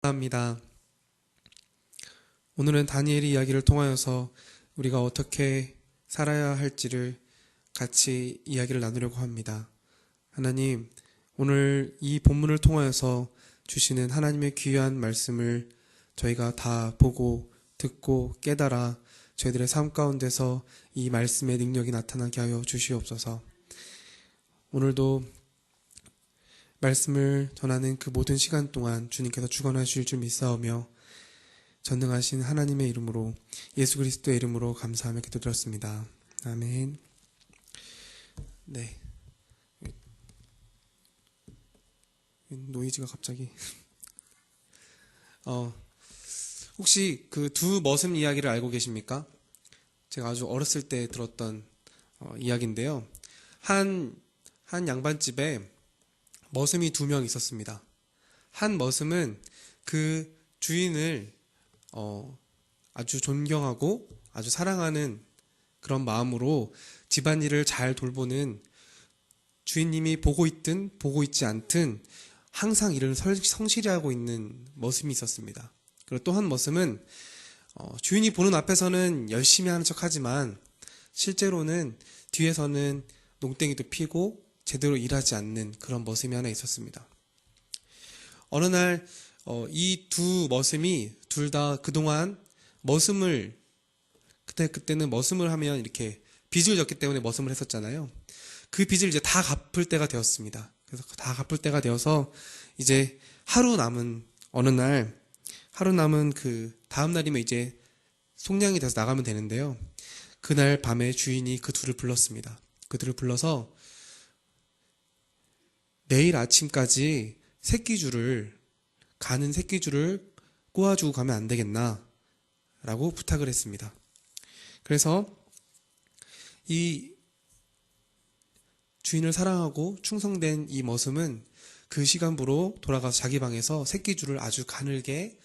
합니다. 오늘은 다니엘의 이야기를 통하여서 우리가 어떻게 살아야 할지를 같이 이야기를 나누려고 합니다. 하나님, 오늘 이 본문을 통하여서 주시는 하나님의 귀한 말씀을 저희가 다 보고 듣고 깨달아 저희들의 삶 가운데서 이 말씀의 능력이 나타나게 하여 주시옵소서. 오늘도 말씀을 전하는 그 모든 시간 동안 주님께서 주관하실 줄 믿사오며 전능하신 하나님의 이름으로 예수 그리스도의 이름으로 감사하며 기도드렸습니다. 아멘. 네. 노이즈가 갑자기 혹시 그 두 머슴 이야기를 알고 계십니까? 제가 아주 어렸을 때 들었던 이야기인데요. 한 양반집에 머슴이 2명 있었습니다. 한 머슴은 그 주인을 아주 존경하고 아주 사랑하는 그런 마음으로 집안일을 잘 돌보는, 주인님이 보고 있든 보고 있지 않든 항상 일을 성실히 하고 있는 머슴이 있었습니다. 그리고 또 한 머슴은 주인이 보는 앞에서는 열심히 하는 척하지만 실제로는 뒤에서는 농땡이도 피고 제대로 일하지 않는 그런 머슴이 하나 있었습니다. 어느 날 이 두 머슴이 둘 다 그동안 머슴을, 그때는 머슴을 하면 이렇게 빚을 졌기 때문에 머슴을 했었잖아요. 그 빚을 이제 다 갚을 때가 되었습니다. 그래서 다 갚을 때가 되어서 이제 어느 날 하루 남은 그 다음 날이면 이제 속량이 돼서 나가면 되는데요. 그날 밤에 주인이 그 둘을 불렀습니다. 그들을 불러서 내일 아침까지 가는 새끼줄을 꼬아주고 가면 안 되겠나? 라고 부탁을 했습니다. 그래서 이 주인을 사랑하고 충성된 이 머슴은 그 시간부로 돌아가서 자기 방에서 새끼줄을 아주 가늘게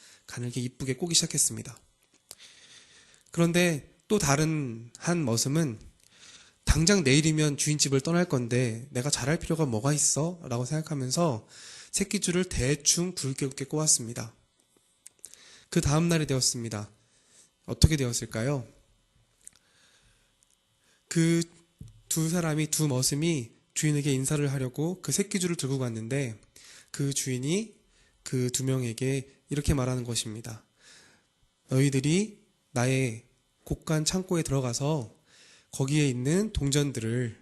이쁘게 꼬기 시작했습니다. 그런데 또 다른 한 머슴은 당장 내일이면 주인집을 떠날 건데 내가 잘할 필요가 뭐가 있어? 라고 생각하면서 새끼줄을 대충 굵게 꼬았습니다. 그 다음 날이 되었습니다. 어떻게 되었을까요? 그 두 머슴이 주인에게 인사를 하려고 그 새끼줄을 들고 갔는데 그 주인이 그 2명에게 이렇게 말하는 것입니다. 너희들이 나의 곳간 창고에 들어가서 거기에 있는 동전들을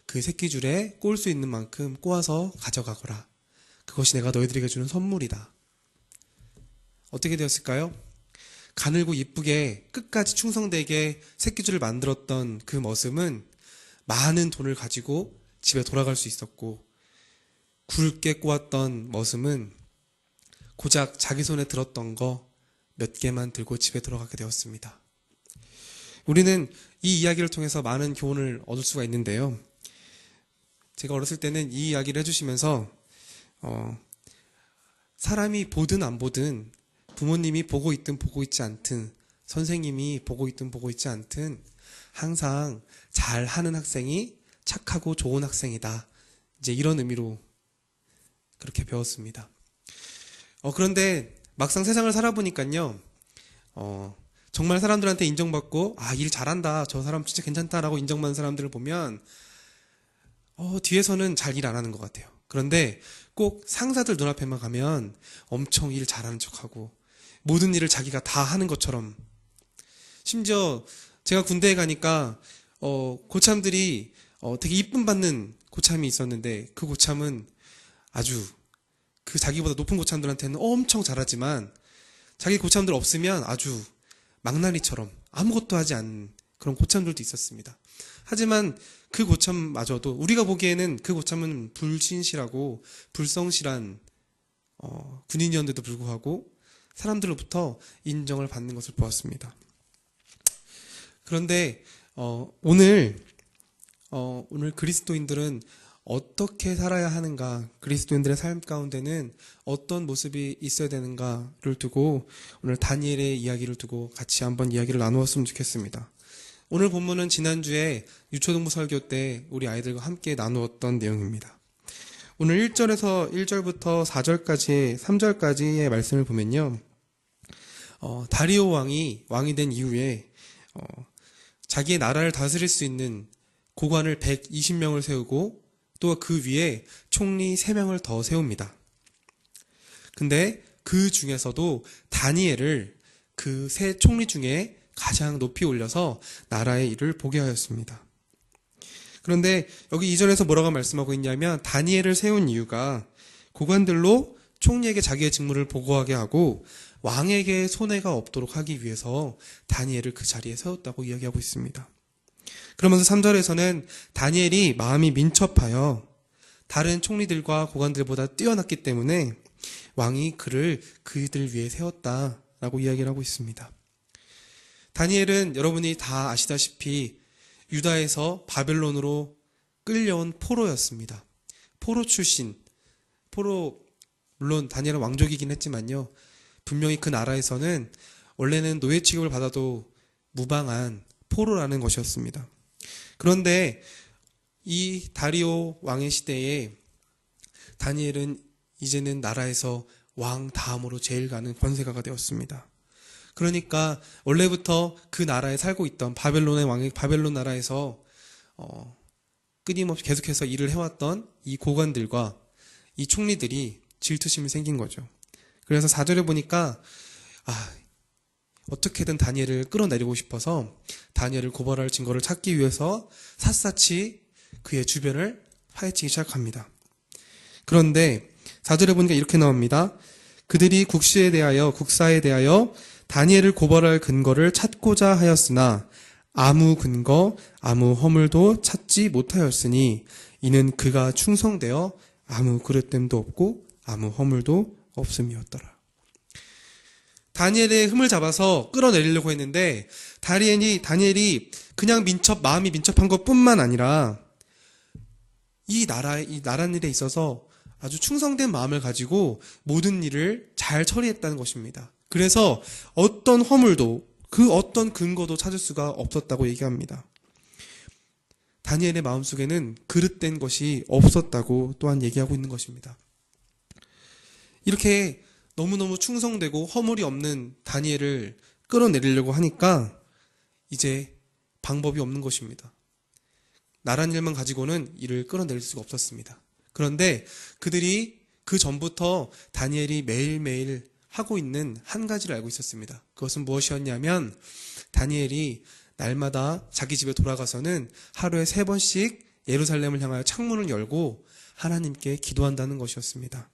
그 새끼줄에 꽂을 수 있는 만큼 꼬아서 가져가거라. 그것이 내가 너희들에게 주는 선물이다. 어떻게 되었을까요? 가늘고 이쁘게 끝까지 충성되게 새끼줄을 만들었던 그 머슴은 많은 돈을 가지고 집에 돌아갈 수 있었고, 굵게 꼬았던 머슴은 고작 자기 손에 들었던 거 몇 개만 들고 집에 돌아가게 되었습니다. 우리는 이 이야기를 통해서 많은 교훈을 얻을 수가 있는데요. 제가 어렸을 때는 이 이야기를 해주시면서 사람이 보든 안 보든, 부모님이 보고 있든 보고 있지 않든, 선생님이 보고 있든 보고 있지 않든 항상 잘하는 학생이 착하고 좋은 학생이다. 이제 이런 의미로 그렇게 배웠습니다. 그런데 막상 세상을 살아보니까요, 정말 사람들한테 인정받고 일 잘한다, 저 사람 진짜 괜찮다라고 인정받는 사람들을 보면 뒤에서는 잘 일 안 하는 것 같아요. 그런데 꼭 상사들 눈앞에만 가면 엄청 일 잘하는 척하고 모든 일을 자기가 다 하는 것처럼, 심지어 제가 군대에 가니까 고참들이 되게 이쁨 받는 고참이 있었는데 그 고참은 아주 그 자기보다 높은 고참들한테는 엄청 잘하지만 자기 고참들 없으면 아주 망나니처럼 아무것도 하지 않는 그런 고참들도 있었습니다. 하지만 그 고참마저도 우리가 보기에는 그 고참은 불신실하고 불성실한 군인이었는데도 불구하고 사람들로부터 인정을 받는 것을 보았습니다. 그런데 오늘 그리스도인들은 어떻게 살아야 하는가, 그리스도인들의 삶 가운데는 어떤 모습이 있어야 되는가를 두고 오늘 다니엘의 이야기를 두고 같이 한번 이야기를 나누었으면 좋겠습니다. 오늘 본문은 지난주에 유초동부 설교 때 우리 아이들과 함께 나누었던 내용입니다. 오늘 1절부터 4절까지, 3절까지의 말씀을 보면요. 다리오 왕이 된 이후에, 자기의 나라를 다스릴 수 있는 고관을 120명을 세우고 또 그 위에 총리 3명을 더 세웁니다. 근데 그 중에서도 다니엘을 그 세 총리 중에 가장 높이 올려서 나라의 일을 보게 하였습니다. 그런데 여기 2절에서 뭐라고 말씀하고 있냐면 다니엘을 세운 이유가 고관들로 총리에게 자기의 직무를 보고하게 하고 왕에게 손해가 없도록 하기 위해서 다니엘을 그 자리에 세웠다고 이야기하고 있습니다. 그러면서 3절에서는 다니엘이 마음이 민첩하여 다른 총리들과 고관들보다 뛰어났기 때문에 왕이 그를 그들 위해 세웠다라고 이야기를 하고 있습니다. 다니엘은 여러분이 다 아시다시피 유다에서 바벨론으로 끌려온 포로였습니다. 포로 출신, 물론 다니엘은 왕족이긴 했지만요. 분명히 그 나라에서는 원래는 노예 취급을 받아도 무방한 포로라는 것이었습니다. 그런데 이 다리오 왕의 시대에 다니엘은 이제는 나라에서 왕 다음으로 제일 가는 권세가가 되었습니다. 그러니까 원래부터 그 나라에 살고 있던 바벨론 나라에서 끊임없이 계속해서 일을 해왔던 이 고관들과 이 총리들이 질투심이 생긴 거죠. 그래서 4절에 보니까 어떻게든 다니엘을 끌어내리고 싶어서 다니엘을 고발할 증거를 찾기 위해서 샅샅이 그의 주변을 파헤치기 시작합니다. 그런데 4절에 보니까 이렇게 나옵니다. 그들이 국사에 대하여 다니엘을 고발할 근거를 찾고자 하였으나 아무 근거, 아무 허물도 찾지 못하였으니 이는 그가 충성되어 아무 그릇됨도 없고 아무 허물도 없음이었더라. 다니엘의 흠을 잡아서 끌어내리려고 했는데 다니엘이 그냥 마음이 민첩한 것뿐만 아니라 이 나란 일에 있어서 아주 충성된 마음을 가지고 모든 일을 잘 처리했다는 것입니다. 그래서 어떤 허물도 그 어떤 근거도 찾을 수가 없었다고 얘기합니다. 다니엘의 마음속에는 그릇된 것이 없었다고 또한 얘기하고 있는 것입니다. 이렇게 너무너무 충성되고 허물이 없는 다니엘을 끌어내리려고 하니까 이제 방법이 없는 것입니다. 나란 일만 가지고는 이를 끌어내릴 수가 없었습니다. 그런데 그들이 그 전부터 다니엘이 매일매일 하고 있는 한 가지를 알고 있었습니다. 그것은 무엇이었냐면 다니엘이 날마다 자기 집에 돌아가서는 하루에 3번씩 예루살렘을 향하여 창문을 열고 하나님께 기도한다는 것이었습니다.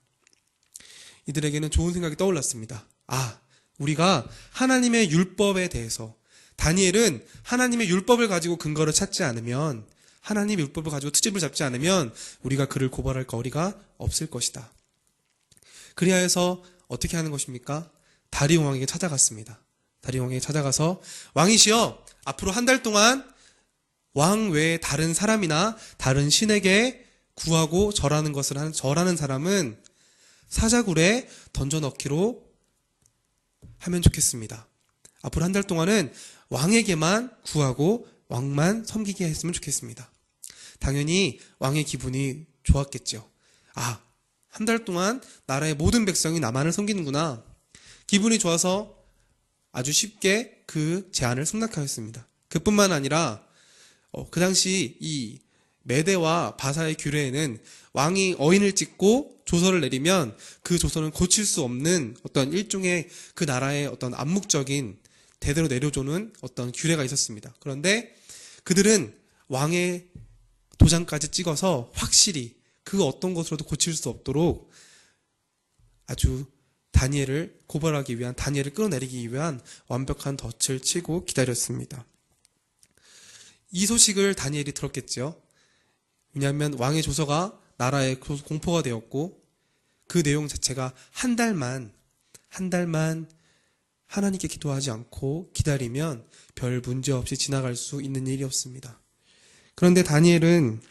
이들에게는 좋은 생각이 떠올랐습니다. 우리가 하나님의 율법에 대해서 다니엘은 하나님의 율법을 가지고 근거를 찾지 않으면 하나님의 율법을 가지고 트집을 잡지 않으면 우리가 그를 고발할 거리가 없을 것이다. 그리하여서 어떻게 하는 것입니까? 다리오 왕에게 찾아갔습니다. 다리오 왕에게 찾아가서 왕이시여 앞으로 한 달 동안 왕 외에 다른 사람이나 다른 신에게 구하고 절하는 사람은 사자굴에 던져넣기로 하면 좋겠습니다. 앞으로 한 달 동안은 왕에게만 구하고 왕만 섬기게 했으면 좋겠습니다. 당연히 왕의 기분이 좋았겠죠. 한 달 동안 나라의 모든 백성이 나만을 섬기는구나. 기분이 좋아서 아주 쉽게 그 제안을 승낙하였습니다. 그뿐만 아니라 그 당시 이 메대와 바사의 규례에는 왕이 어인을 찍고 조서를 내리면 그 조서는 고칠 수 없는 어떤 일종의 그 나라의 어떤 암묵적인 대대로 내려주는 어떤 규례가 있었습니다. 그런데 그들은 왕의 도장까지 찍어서 확실히 그 어떤 것으로도 고칠 수 없도록 아주 다니엘을 고발하기 위한, 다니엘을 끌어내리기 위한 완벽한 덫을 치고 기다렸습니다. 이 소식을 다니엘이 들었겠죠. 왜냐하면 왕의 조서가 나라에 공포가 되었고 그 내용 자체가 한 달만 하나님께 기도하지 않고 기다리면 별 문제 없이 지나갈 수 있는 일이었습니다. 그런데 다니엘은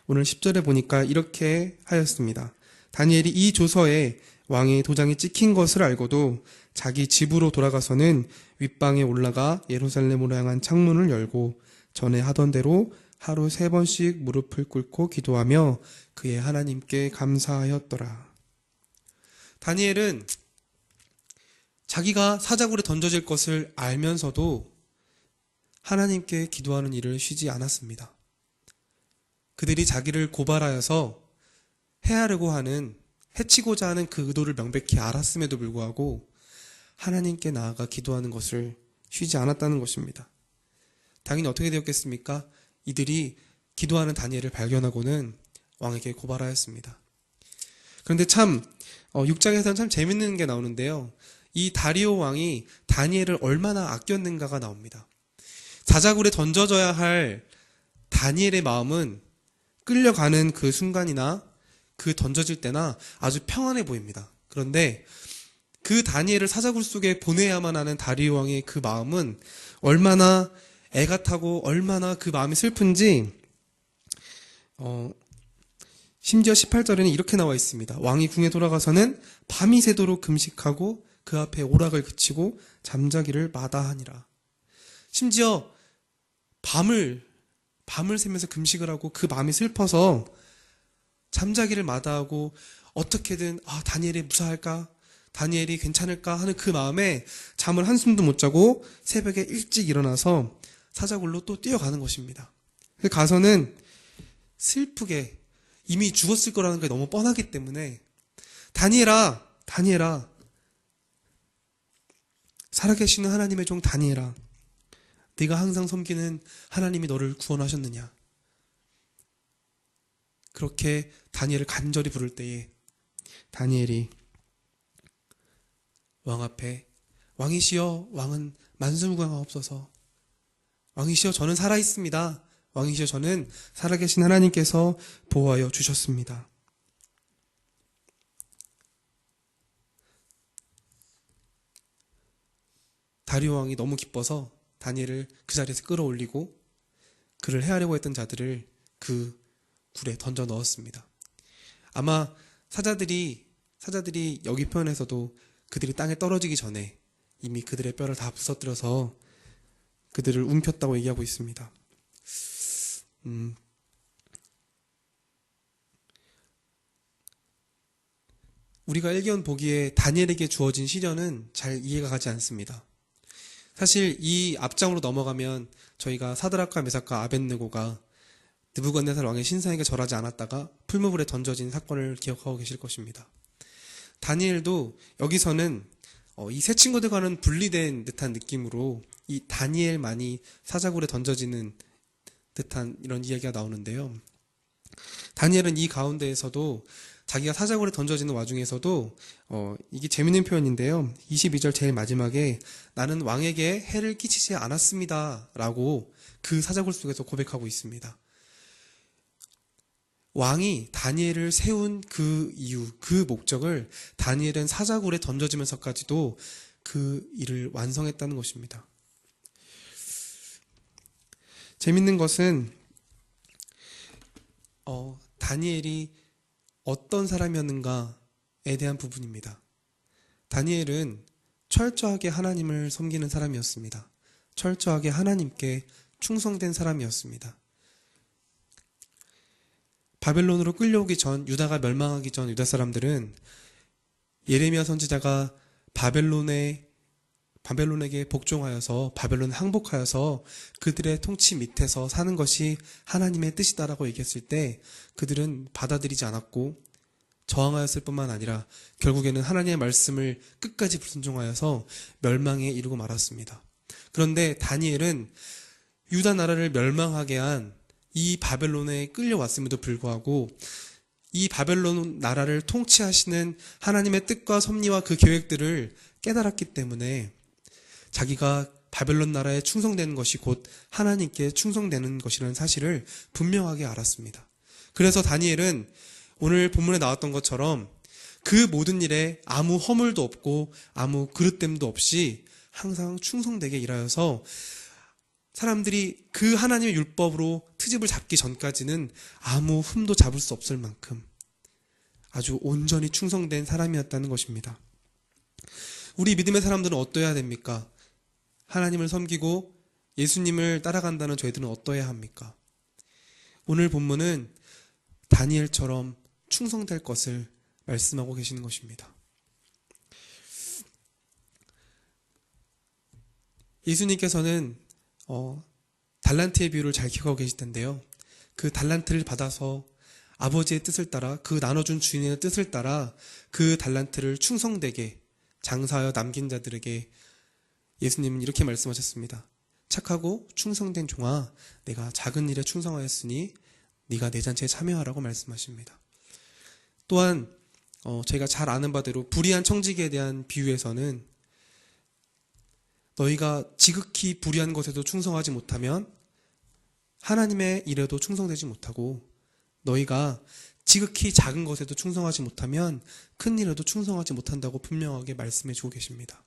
오늘 10절에 보니까 이렇게 하였습니다. 다니엘이 이 조서에 왕의 도장이 찍힌 것을 알고도 자기 집으로 돌아가서는 윗방에 올라가 예루살렘으로 향한 창문을 열고 전에 하던 대로 하루 3번씩 무릎을 꿇고 기도하며 그의 하나님께 감사하였더라. 다니엘은 자기가 사자굴에 던져질 것을 알면서도 하나님께 기도하는 일을 쉬지 않았습니다. 그들이 자기를 고발하여서 해하려고 하는, 해치고자 하는 그 의도를 명백히 알았음에도 불구하고 하나님께 나아가 기도하는 것을 쉬지 않았다는 것입니다. 당연히 어떻게 되었겠습니까? 이들이 기도하는 다니엘을 발견하고는 왕에게 고발하였습니다. 그런데 참 6장에서는 참 재밌는 게 나오는데요. 이 다리오 왕이 다니엘을 얼마나 아꼈는가가 나옵니다. 사자굴에 던져져야 할 다니엘의 마음은 끌려가는 그 순간이나 그 던져질 때나 아주 평안해 보입니다. 그런데 그 다니엘을 사자굴 속에 보내야만 하는 다리오 왕의 그 마음은 얼마나 애가 타고 얼마나 그 마음이 슬픈지 심지어 18절에는 이렇게 나와 있습니다. 왕이 궁에 돌아가서는 밤이 새도록 금식하고 그 앞에 오락을 그치고 잠자기를 마다하니라. 심지어 밤을 새면서 금식을 하고 그 마음이 슬퍼서 잠자기를 마다하고 어떻게든 다니엘이 무사할까? 다니엘이 괜찮을까? 하는 그 마음에 잠을 한숨도 못 자고 새벽에 일찍 일어나서 사자굴로 또 뛰어가는 것입니다. 가서는 슬프게 이미 죽었을 거라는 게 너무 뻔하기 때문에 다니엘아, 살아계시는 하나님의 종 다니엘아, 네가 항상 섬기는 하나님이 너를 구원하셨느냐? 그렇게 다니엘을 간절히 부를 때에 다니엘이 왕 앞에 왕이시여, 왕은 만수무강하옵소서. 왕이시여, 저는 살아있습니다. 왕이시여, 저는 살아계신 하나님께서 보호하여 주셨습니다. 다리오 왕이 너무 기뻐서 다니엘을 그 자리에서 끌어올리고 그를 해하려고 했던 자들을 그 굴에 던져 넣었습니다. 아마 사자들이 여기 표현에서도 그들이 땅에 떨어지기 전에 이미 그들의 뼈를 다 부서뜨려서 그들을 움켰다고 얘기하고 있습니다. 우리가 일견 보기에 다니엘에게 주어진 시련은 잘 이해가 가지 않습니다. 사실 이 앞장으로 넘어가면 저희가 사드락과 메삭과 아벳느고가 느부갓네살 왕의 신상에게 절하지 않았다가 풀무불에 던져진 사건을 기억하고 계실 것입니다. 다니엘도 여기서는 이 세 친구들과는 분리된 듯한 느낌으로 이 다니엘만이 사자굴에 던져지는 듯한 이런 이야기가 나오는데요. 다니엘은 이 가운데에서도 자기가 사자굴에 던져지는 와중에서도 이게 재밌는 표현인데요. 22절 제일 마지막에 나는 왕에게 해를 끼치지 않았습니다 라고 그 사자굴 속에서 고백하고 있습니다. 왕이 다니엘을 세운 그 이유, 그 목적을 다니엘은 사자굴에 던져지면서까지도 그 일을 완성했다는 것입니다. 재밌는 것은 다니엘이 어떤 사람이었는가에 대한 부분입니다. 다니엘은 철저하게 하나님을 섬기는 사람이었습니다. 철저하게 하나님께 충성된 사람이었습니다. 바벨론으로 끌려오기 전, 유다가 멸망하기 전 유다 사람들은 예레미야 선지자가 바벨론에게 복종하여서 바벨론에 항복하여서 그들의 통치 밑에서 사는 것이 하나님의 뜻이다라고 얘기했을 때 그들은 받아들이지 않았고 저항하였을 뿐만 아니라 결국에는 하나님의 말씀을 끝까지 불순종하여서 멸망에 이르고 말았습니다. 그런데 다니엘은 유다 나라를 멸망하게 한 이 바벨론에 끌려왔음에도 불구하고 이 바벨론 나라를 통치하시는 하나님의 뜻과 섭리와 그 계획들을 깨달았기 때문에 자기가 바벨론 나라에 충성되는 것이 곧 하나님께 충성되는 것이라는 사실을 분명하게 알았습니다. 그래서 다니엘은 오늘 본문에 나왔던 것처럼 그 모든 일에 아무 허물도 없고 아무 그릇됨도 없이 항상 충성되게 일하여서 사람들이 그 하나님의 율법으로 트집을 잡기 전까지는 아무 흠도 잡을 수 없을 만큼 아주 온전히 충성된 사람이었다는 것입니다. 우리 믿음의 사람들은 어떠해야 됩니까? 하나님을 섬기고 예수님을 따라간다는 저희들은 어떠해야 합니까? 오늘 본문은 다니엘처럼 충성될 것을 말씀하고 계시는 것입니다. 예수님께서는 달란트의 비유를 잘 기억하고 계실 텐데요. 그 달란트를 받아서 아버지의 뜻을 따라, 그 나눠준 주인의 뜻을 따라 그 달란트를 충성되게 장사하여 남긴 자들에게 예수님은 이렇게 말씀하셨습니다. 착하고 충성된 종아, 내가 작은 일에 충성하였으니 네가 내 잔치에 참여하라고 말씀하십니다. 또한 저희가 잘 아는 바대로 불의한 청지기에 대한 비유에서는 너희가 지극히 불의한 것에도 충성하지 못하면 하나님의 일에도 충성되지 못하고, 너희가 지극히 작은 것에도 충성하지 못하면 큰 일에도 충성하지 못한다고 분명하게 말씀해 주고 계십니다.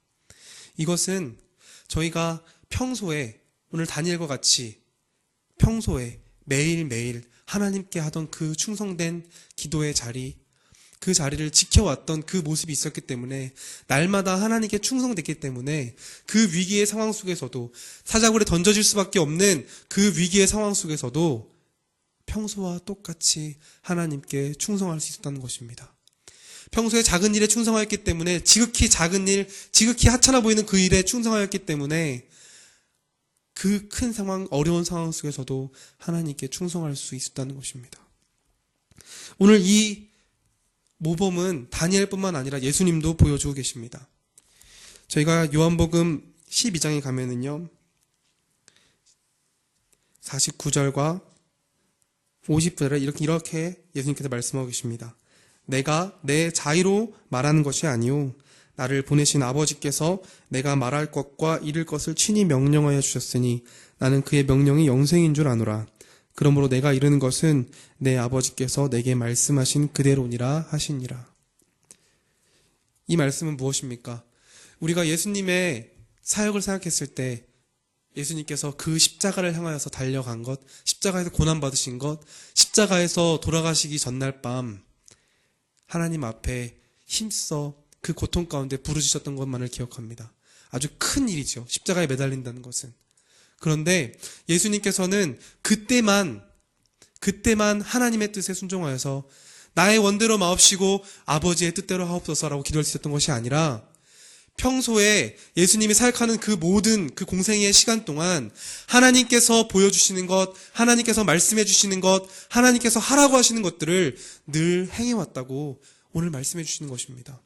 이것은 저희가 평소에, 오늘 다니엘과 같이 평소에 매일매일 하나님께 하던 그 충성된 기도의 자리, 그 자리를 지켜왔던 그 모습이 있었기 때문에, 날마다 하나님께 충성됐기 때문에 그 위기의 상황 속에서도, 사자굴에 던져질 수밖에 없는 그 위기의 상황 속에서도 평소와 똑같이 하나님께 충성할 수 있었다는 것입니다. 평소에 작은 일에 충성하였기 때문에, 지극히 작은 일, 지극히 하찮아 보이는 그 일에 충성하였기 때문에 그 큰 상황, 어려운 상황 속에서도 하나님께 충성할 수 있었다는 것입니다. 오늘 이 모범은 다니엘뿐만 아니라 예수님도 보여주고 계십니다. 저희가 요한복음 12장에 가면은요, 49절과 50절에 이렇게 예수님께서 말씀하고 계십니다. 내가 내 자의로 말하는 것이 아니오 나를 보내신 아버지께서 내가 말할 것과 이를 것을 친히 명령하여 주셨으니 나는 그의 명령이 영생인 줄 아노라. 그러므로 내가 이르는 것은 내 아버지께서 내게 말씀하신 그대로니라 하시니라. 이 말씀은 무엇입니까? 우리가 예수님의 사역을 생각했을 때 예수님께서 그 십자가를 향하여서 달려간 것, 십자가에서 고난받으신 것, 십자가에서 돌아가시기 전날 밤 하나님 앞에 힘써 그 고통 가운데 부르짖었던 것만을 기억합니다. 아주 큰 일이죠. 십자가에 매달린다는 것은. 그런데 예수님께서는 그때만 하나님의 뜻에 순종하여서 나의 원대로 마옵시고 아버지의 뜻대로 하옵소서라고 기도할 수 있었던 것이 아니라, 평소에 예수님이 사역하는 그 모든 그 공생의 시간 동안 하나님께서 보여주시는 것, 하나님께서 말씀해 주시는 것, 하나님께서 하라고 하시는 것들을 늘 행해왔다고 오늘 말씀해 주시는 것입니다.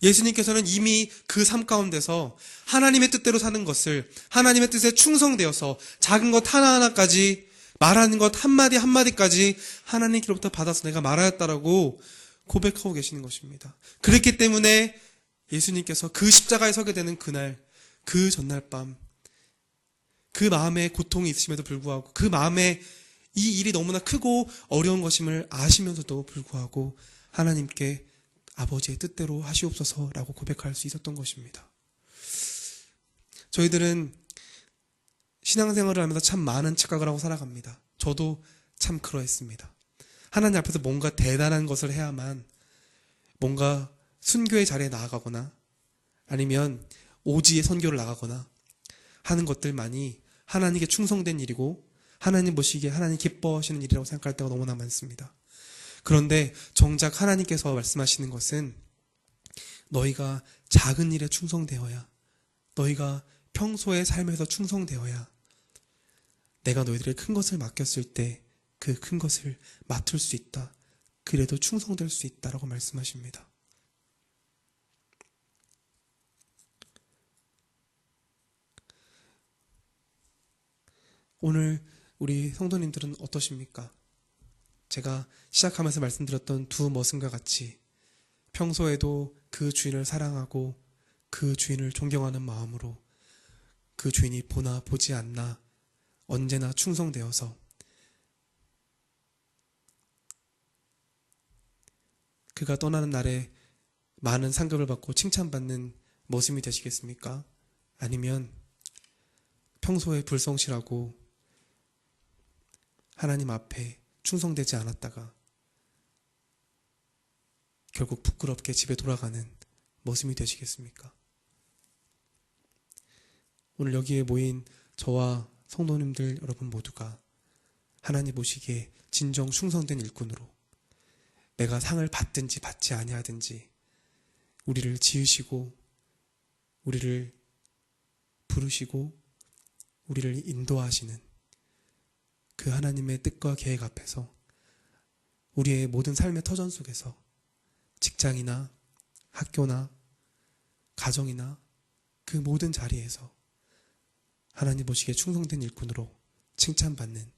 예수님께서는 이미 그 삶 가운데서 하나님의 뜻대로 사는 것을, 하나님의 뜻에 충성되어서 작은 것 하나하나까지, 말하는 것 한마디 한마디까지 하나님께로부터 받아서 내가 말하였다라고 고백하고 계시는 것입니다. 그렇기 때문에 예수님께서 그 십자가에 서게 되는 그날, 그 전날 밤, 그 마음에 고통이 있으심에도 불구하고, 그 마음에 이 일이 너무나 크고 어려운 것임을 아시면서도 불구하고 하나님께 아버지의 뜻대로 하시옵소서라고 고백할 수 있었던 것입니다. 저희들은 신앙생활을 하면서 참 많은 착각을 하고 살아갑니다. 저도 참 그러했습니다. 하나님 앞에서 뭔가 대단한 것을 해야만, 뭔가 순교의 자리에 나아가거나 아니면 오지의 선교를 나가거나 하는 것들만이 하나님께 충성된 일이고 하나님 보시기에 하나님 기뻐하시는 일이라고 생각할 때가 너무나 많습니다. 그런데 정작 하나님께서 말씀하시는 것은 너희가 작은 일에 충성되어야, 너희가 평소의 삶에서 충성되어야 내가 너희들에게 큰 것을 맡겼을 때 그 큰 것을 맡을 수 있다. 그래도 충성될 수 있다라고 말씀하십니다. 오늘 우리 성도님들은 어떠십니까? 제가 시작하면서 말씀드렸던 두 머슴과 같이 평소에도 그 주인을 사랑하고 그 주인을 존경하는 마음으로 그 주인이 보나 보지 않나 언제나 충성되어서 그가 떠나는 날에 많은 상급을 받고 칭찬받는 머슴이 되시겠습니까? 아니면 평소에 불성실하고 하나님 앞에 충성되지 않았다가 결국 부끄럽게 집에 돌아가는 머슴이 되시겠습니까? 오늘 여기에 모인 저와 성도님들 여러분 모두가 하나님 보시기에 진정 충성된 일꾼으로 내가 상을 받든지 받지 아니하든지 우리를 지으시고 우리를 부르시고 우리를 인도하시는 그 하나님의 뜻과 계획 앞에서 우리의 모든 삶의 터전 속에서 직장이나 학교나 가정이나 그 모든 자리에서 하나님 보시기에 충성된 일꾼으로 칭찬받는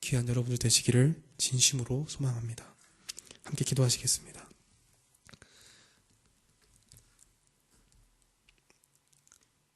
귀한 여러분들 되시기를 진심으로 소망합니다. 함께 기도하시겠습니다.